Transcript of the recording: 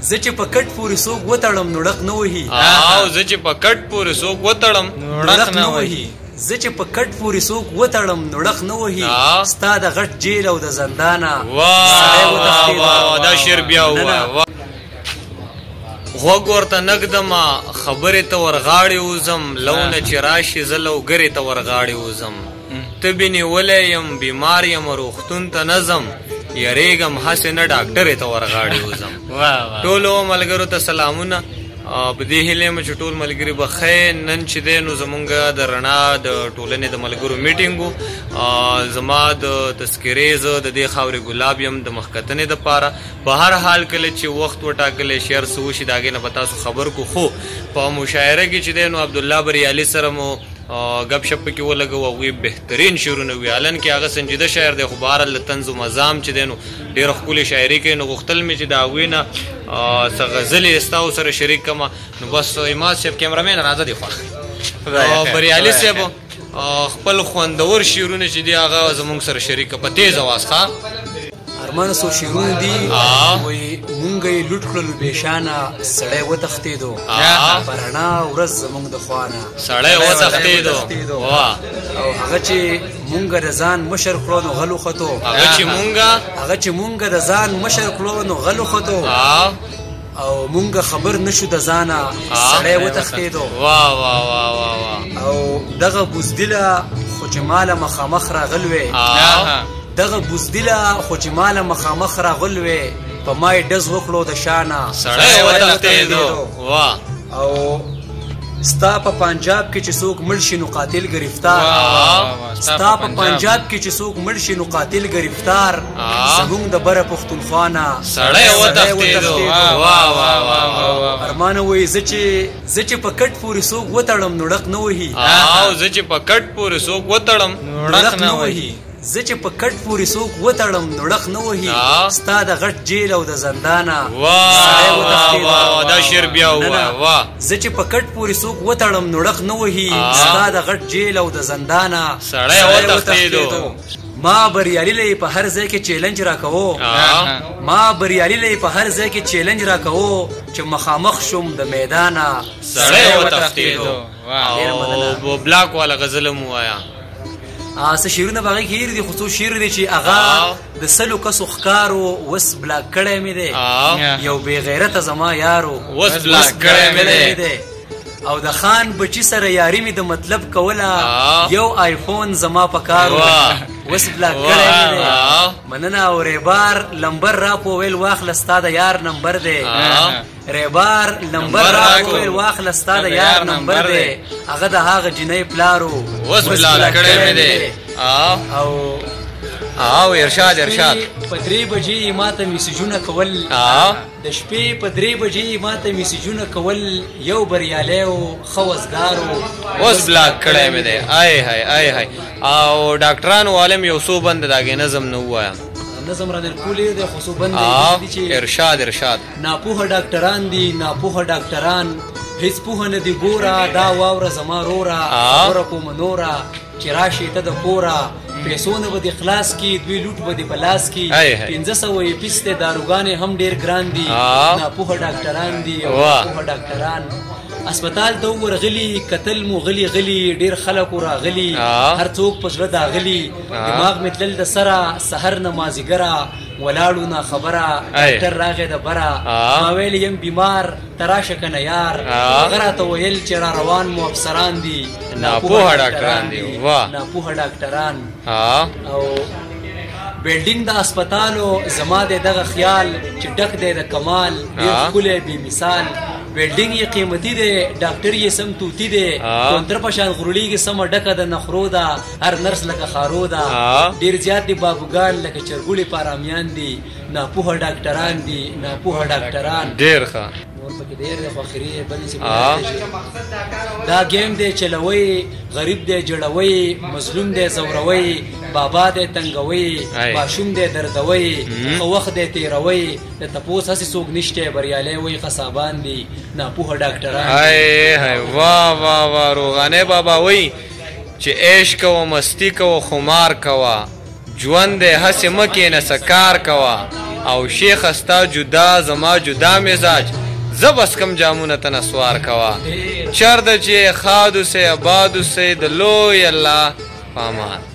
زه چې په کټ پورې څوک وتړم نو ډق نه وهي او زه چې په کټ پورې څوک وتړم نو ډق نه وهي زه چې په کټ پورې څوک وتړم نو ډق نه وهي ستا د غټ جیل او د زندانه واه دا شعر بیا ووایه غوږ ورته نږدمه خبرې ته ورغاړې وځم لونه چې راشي زه لوګرې ته ورغاړې وځم تبې نیولی یم بیمار یم روغتون ته نه ځم یریږم هسې نه ډاکټرې ته ورغاړې وځم ټولو ملګرو ته سلامونه په دې هیله یم چې ټول ملګري به ښه نن چې دی نو زمونږ د رڼا د ټولنې د ملګرو میټینګ و زما د تذکرې زه د دې خاورې ګلاب یم د مخکتنې دپاره په هر حال کله چې وخت وټاکلی شعر څه وشي د هغې نه به تاسو خبر کو خو په مشاعره کې چې دی نو عبدالله بریالي سره مو گپ شپ کې ولګو هغوی بهترین شعرونه وي حالان کې هغه سنجیده شاعر دی خو بهرحال د طنز و مزام چې دی نو ډېره ښکلې شاعري کوي نو غوښتل مې چې د هغوی نه څه غزلې ستاسو سره شریک کړمه نو بس عماد صاحب کیمرامین راځه دی خوښ بریالي صاحب خپل خوندور شعرونه چې دی هغه زموږ سره شریک کړه په تیز اواز ښه ارمانه څو شعرونه دي وایي مونږ یې لوټ کړلو بېشانه سړی وتښتېدو په رڼا ورځ زموږ د خوانه سړی وتښتېدو او هغه چې مونږ د ځان مشر کړو نو غل وختو هغه چې مونږ د ځان مشر کړو نو غل وختو او مونږ خبر نشو د ځانه سړی وتښتېدو او دغه بوزدله خو چې ماله مخامخ راغلوې دغه بوزدله خو چې ماله مخامخ راغلوې په ما یې ډز وکړو د شانه سړی وتښتېدو او ستا په پنجاب کې چې څوک مړ شي نو قاتل گرفتار ستا په پنجاب کې چې څوک مړ شي نو قاتل گرفتار زمونږ د بره پښتونخوا نه سړی وتښتېدو ارمانه وایي زه چې په کټ پورې څوک وتړم نو ډق نه وهي او زه چې په کټ پورې څوک وتړم نو ډق نه وهي زه چې په کټ پورې څوک وتړم نو ډق نه وهي ستا د غټ جیل او د زندانه دا شعر بیا ووایه زه چې په کټ پورې څوک وتړم نو ډق نه وهي ستا د غټ جیل او د زندانه سړی وتښتېدو ما بریالي له په هر ځای کې چیلنج راکوو ما بریالي له په هر ځای کې چیلنج راکوو چې مخامخ شوم د میدانه سړی وتښتېدو او بلاک والا غزل مو ووایه څه شعرونه به هغې کې هېر دي خو څو شعر دی چې هغه د سلو کسو ښکارو وس بلاک کړی مې دی یو بې غیرته زما یارو وس بلاک کړی مې دی او د خان بچی سره یاري مې د مطلب کوله یو آیفون زما په کارو وس بلاک کړی مې دی مننه او ریبار لمبر را په ویل واخله ستا د یار نمبر دی ریبار لمبر را په ویل واخله ستا د یار نمبر دی هغه د هغه جنۍ پلارو وس بلاک کړی مې دی او ارشاد په 3 بجې ماته میسجونه کول د شپې په 3 بجې ماته میسجونه کول یو بریالی او ښه وزګارو اوس بلاک کړی مې دی ای او ډاکټرانو عالم یو څو بند د هغې نظم نه ووایه نظم را در کولی دی خو څو بند دی چې ارشاد ناپوهه ډاکټران دي ناپوهه ډاکټران هیڅ پوهه نه دی ګوره دا واوره زما روره خبره کومه نوره چې راشي ته د کوره پیسو نه به دې خلاص کي دوی لوټ به دې په لاس کي 1500 یې پیس دی داروګانې هم ډېر ګران دي ناپوهه ډاکټران دي او ناپوهه ډاکټران اسپتال ته ورغلي کتل مو غلي ډېر خلک راغلي هر څوک په زړه داغلي دماغ مې تلل د سره سحر نه مازدیګره ولاړو نه خبره ډاکټر راغی د بره ما ویل یم بیمار ته راشه که نه یار هغه راته ویل چې را روان مو افسران دي ناپوهه ډاکټران دي ناپوهه ډاکټران او بلډینګ د اسپتالو زما دی دغه خیال چې ډک دی د کمال ډېر ښکلی بې مثال بلډینګ یې قیمتي دی ډاکټر یې سم توتي دی کونتر په شان غروړېږي سمه ډکه د نخرو ده هر نرس لکه خارو ده ډېر زیات دي بابوګان لکه چرګوړي پارامیان دي ناپوهه ډاکټران دي ناپوهه ډاکټران ډېر ښه نور پکې ډېر دی خوښري بلې دا گیم دی چلوئ غریب دی جړوئ مظلوم دی زوروئ بابا دی تنګوئ ماشوم دی دردوئ ښه وخت دی تېروئ د تپوس هسې څوک نشته بریالی وئ قصابان دي ناپوهه ډاکټران واه روغانۍ بابا وئ چې عیش کوه مستی کوه خمار کوه ژوند دی هسې مه کښېنه څه کار کوه او شیخ استا جدا زما جدا مزاج زبس کم جامونه ته نسوار کوا چرد چې خادو سے آبادو سے د لوی الله پامان